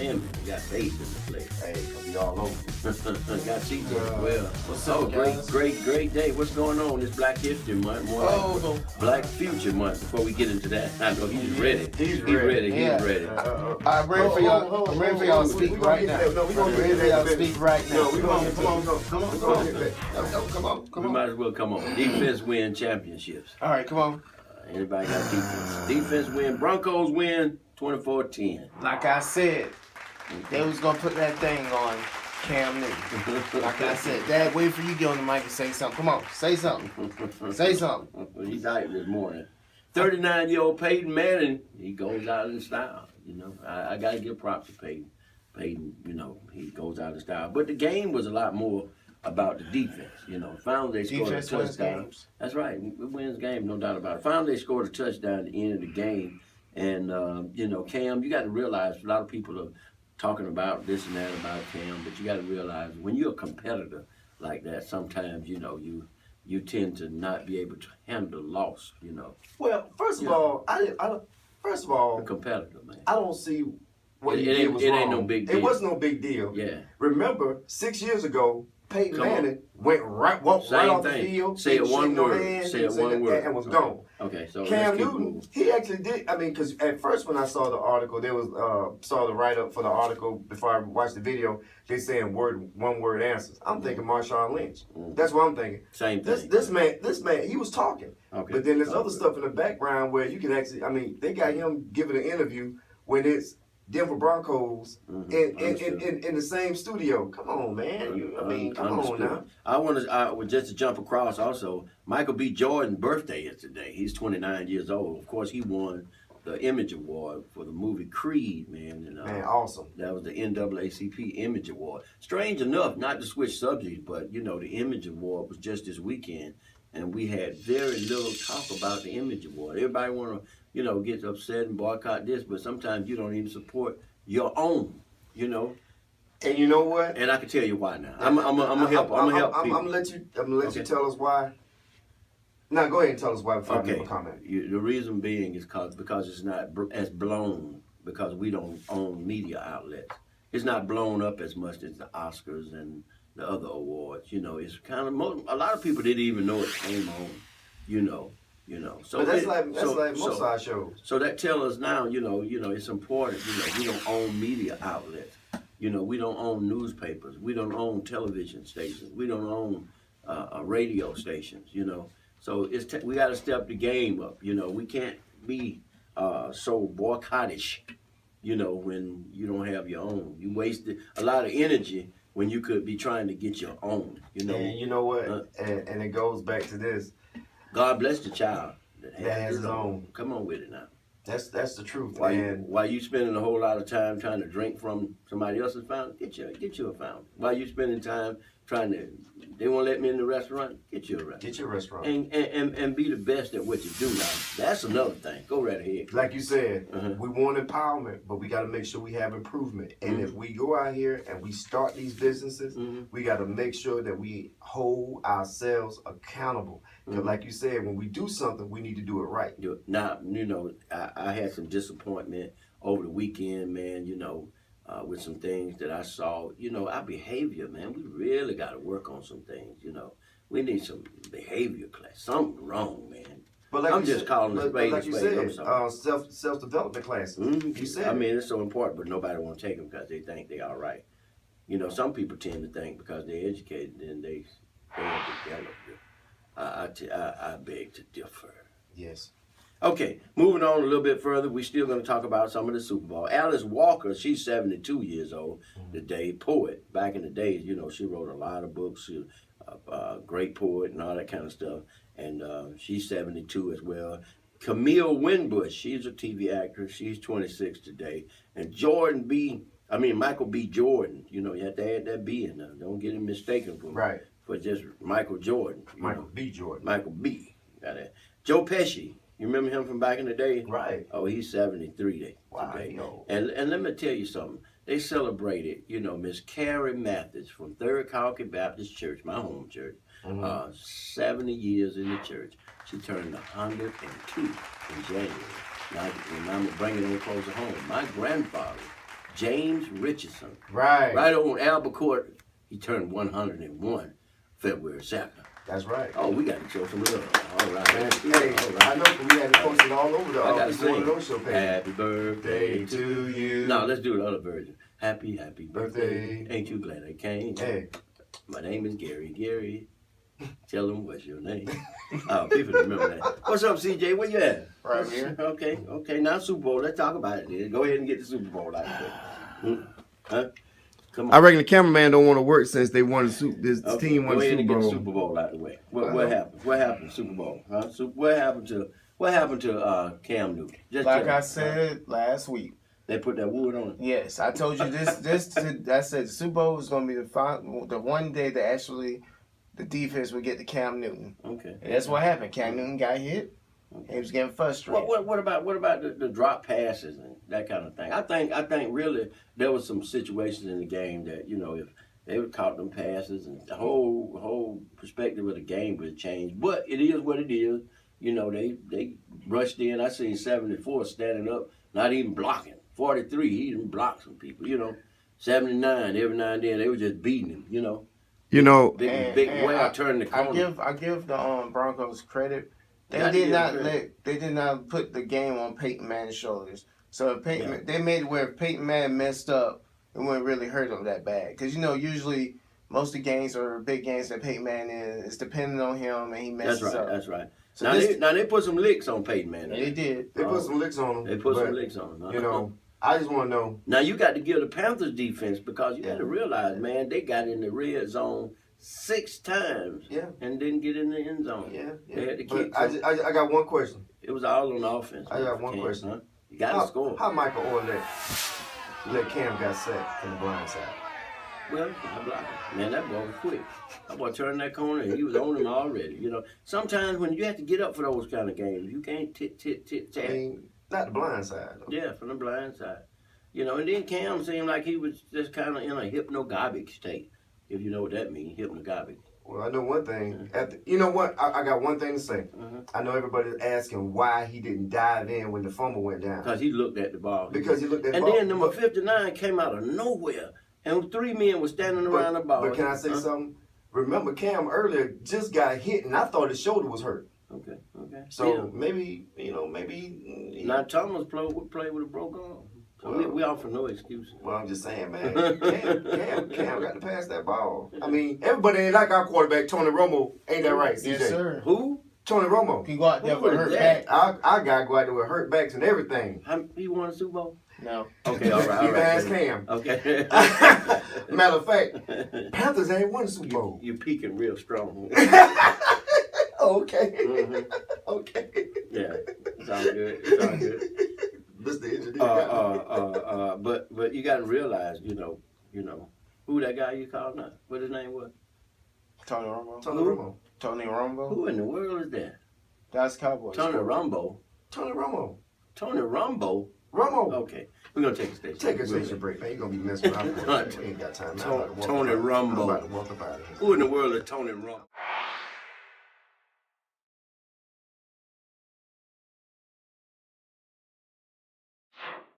Miami. We got Bates in the place. Hey, gonna be all over. Got CJ as well. What's up, guys? Great day. What's going on? It's Black History Month. More like Black Future Month. Before we get into that, I know he's ready. He's ready. I'm ready for y'all. I'm ready for y'all to speak right now. No, we gonna ready for y'all to speak right now. No, we gonna come on. We might as well come on. Defense win championships. All right, come on. Anybody got defense? Defense win. Broncos win 24-10. Like I said, they was gonna put that thing on Cam Newton. Like I said, Dad, wait for you to get on the mic and say something. Come on, say something. Say something. He died this morning. 39-year-old Peyton Manning, he goes out in style. You know, I got to give props to Peyton. Peyton, you know, he goes out in style. But the game was a lot more about the defense. You know, finally they scored a touchdown. That's right. It wins games, no doubt about it. Finally they scored a touchdown at the end of the game. And, you know, Cam, you got to realize a lot of people are talking about this and that about Cam, but you got to realize when you're a competitor like that, sometimes, you know, you tend to not be able to handle loss, you know. Well, first of all, a competitor, man. I don't see what he did was wrong. It ain't no big deal. It was no big deal. Yeah. Remember, 6 years ago, Peyton Manning walked right off the field. Say it one word. Say it one word. And was gone. Okay, so Cam Newton, he actually did. I mean, because at first when I saw the article, there was saw the write up for the article before I watched the video. They saying one word answers. I'm thinking Marshawn Lynch. That's what I'm thinking. Same thing. This man, he was talking. Okay. But then there's other stuff in the background where you can actually. I mean, they got him giving an interview when it's Denver Broncos in the same studio. Come on, man. Come on now. I want to just to jump across also. Michael B. Jordan's birthday is today. He's 29 years old. Of course, he won the Image Award for the movie Creed, man. And, man, awesome. That was the NAACP Image Award. Strange enough, not to switch subjects, but you know, the Image Award was just this weekend, and we had very little talk about the Image Award. Everybody want to, you know, get upset and boycott this, but sometimes you don't even support your own, you know. And you know what? And I can tell you why now. I'm gonna help. I'm gonna let you tell us why. Now go ahead and tell us why before I make a comment. The reason being is because it's not as blown, because we don't own media outlets. It's not blown up as much as the Oscars and the other awards. You know, it's kind of a lot of people didn't even know it came on. You know. So but that's like most of our shows. So that tells us now, you know, it's important. You know, we don't own media outlets. You know, we don't own newspapers. We don't own television stations. We don't own radio stations. You know, so we got to step the game up. You know, we can't be so boycottish. You know, when you don't have your own, you wasted a lot of energy when you could be trying to get your own. You know, and you know what? And it goes back to this. God bless the child that has his own. Come on with it now. That's the truth. While you spending a whole lot of time trying to drink from somebody else's fountain, get you a fountain. While you spending time they won't let me in the restaurant, get you a restaurant. Get your restaurant. And be the best at what you do now. That's another thing. Go right ahead. Like you said, we want empowerment, but we got to make sure we have improvement. And if we go out here and we start these businesses, we got to make sure that we hold ourselves accountable. Because like you said, when we do something, we need to do it right. Now, you know, I had some disappointment over the weekend, man, you know, with some things that I saw. You know, our behavior, man, we really got to work on some things, you know. We need some behavior class. Something wrong, man. But like I'm just calling it spade like a spade. You said, self-development classes. You said I mean, it's so important, but nobody want to take them because they think they all right. You know, some people tend to think because they're educated, then they are developed. I beg to differ. Yes. Okay, moving on a little bit further, we're still going to talk about some of the Super Bowl. Alice Walker, she's 72 years old today, poet. Back in the days, you know, she wrote a lot of books, she a great poet and all that kind of stuff. And she's 72 as well. Camille Winbush, she's a TV actress. She's 26 today. And Michael B. Jordan, you know, you have to add that B in there. Don't get him mistaken for just Michael Jordan. Michael B. Jordan. Michael B. Got it. Joe Pesci. You remember him from back in the day? Right. Oh, he's 73 today. Wow. And let me tell you something. They celebrated, you know, Miss Carrie Mathis from Third Calvary Baptist Church, my home church, 70 years in the church. She turned 102 in January. Now, and I'm bringing it closer home. My grandfather James Richardson. Right. Right on Albert Court. He turned 101 February 2nd. That's right. Oh, we got to show some love. All right. Man, hey, I know, but we had to post it all over the I gotta one of sing. those show pages. Happy birthday to you. No, let's do the other version. Happy birthday. Birthday. Ain't you glad I came? Hey, My name is Gary. Gary, tell them what's your name. Oh, people remember that. What's up, CJ? Where you at? Right here. Okay. Now Super Bowl. Let's talk about it. Then. Go ahead and get the Super Bowl out of there. Huh? Come on. I reckon the cameraman don't want to work since they won this Okay, team won go the ahead Super and get the Bowl. Super Bowl out of the way. What happened? What happened? Super Bowl? Huh? What happened to Cam Newton? Just Like tell I me. said last week. They put that wood on it. Yes, I told you this. I said the Super Bowl was going to be the one day that actually the defense would get to Cam Newton. Okay. And that's what happened. Cam Newton got hit. He was getting frustrated. What about the drop passes and that kind of thing? I think really there was some situations in the game that if they would caught them passes and the whole perspective of the game would change. But it is what it is. They rushed in. I seen 74 standing up, not even blocking. 43, he didn't block some people. 79 every now and then they were just beating him. Big Whale turned the corner. I give the Broncos credit. They Gotta did give not credit. they did not put the game on Peyton Manning's shoulders. So if Peyton, Yeah. they made it where if Peyton Manning messed up, it wouldn't really hurt them that bad. Because usually most of the games or big games that Peyton Manning is dependent on him and he messes up. That's right. So Now they put some licks on Peyton Manning. they did. They put some licks on them. They put some licks on him. I just want to know. Now you got to give the Panthers defense because you got to realize, man, they got in the red zone 6 times and didn't get in the end zone. They had to kick. But I got one question. It was all on offense. I got one question. Huh? You got to score. How Michael Orr let Cam got sacked from the blind side? Well, I blocked him. Man, that ball was quick. That boy turned that corner and he was on him already. Sometimes when you have to get up for those kind of games, you can't tit. I mean, not the blind side, though. Yeah, from the blind side. And then Cam seemed like he was just kind of in a hypnagogic state, if you know what that means, hypnagogic. Well, I know one thing. You know what? I got one thing to say. I know everybody's asking why he didn't dive in when the fumble went down. Because he looked at the ball. Because he looked at the and ball. then number 59 came out of nowhere, and 3 men were standing around the ball. But can I say something? Remember, Cam earlier just got hit, and I thought his shoulder was hurt. Okay. So maybe. Now Thomas played with a broke arm. So we offer no excuses. Well, I'm just saying, man. Cam got to pass that ball. I mean, everybody ain't like our quarterback, Tony Romo. Ain't that right, CJ? Yes, sir. Who? Tony Romo. He go out there Who with is hurt that? back. I got to go out there with hurt backs and everything. He won a Super Bowl? No. Okay, all right. You ask Cam. Okay. Matter of fact, Panthers ain't won the Super Bowl. You peaking real strong. Okay. Mhm. Okay. Yeah, it's all good. Mr. Engineer. But you got to realize, who that guy you called now? What his name was? Tony Romo. Tony Romo. Tony Romo. Who in the world is that? That's Cowboys. Tony Romo. Tony Romo. Tony Romo. Romo. Okay, we're gonna take a station. Take a station break, man. You're going to be messing around. We ain't got time. Tony Romo. I'm about to walk up out of here. Who in the world is Tony Romo?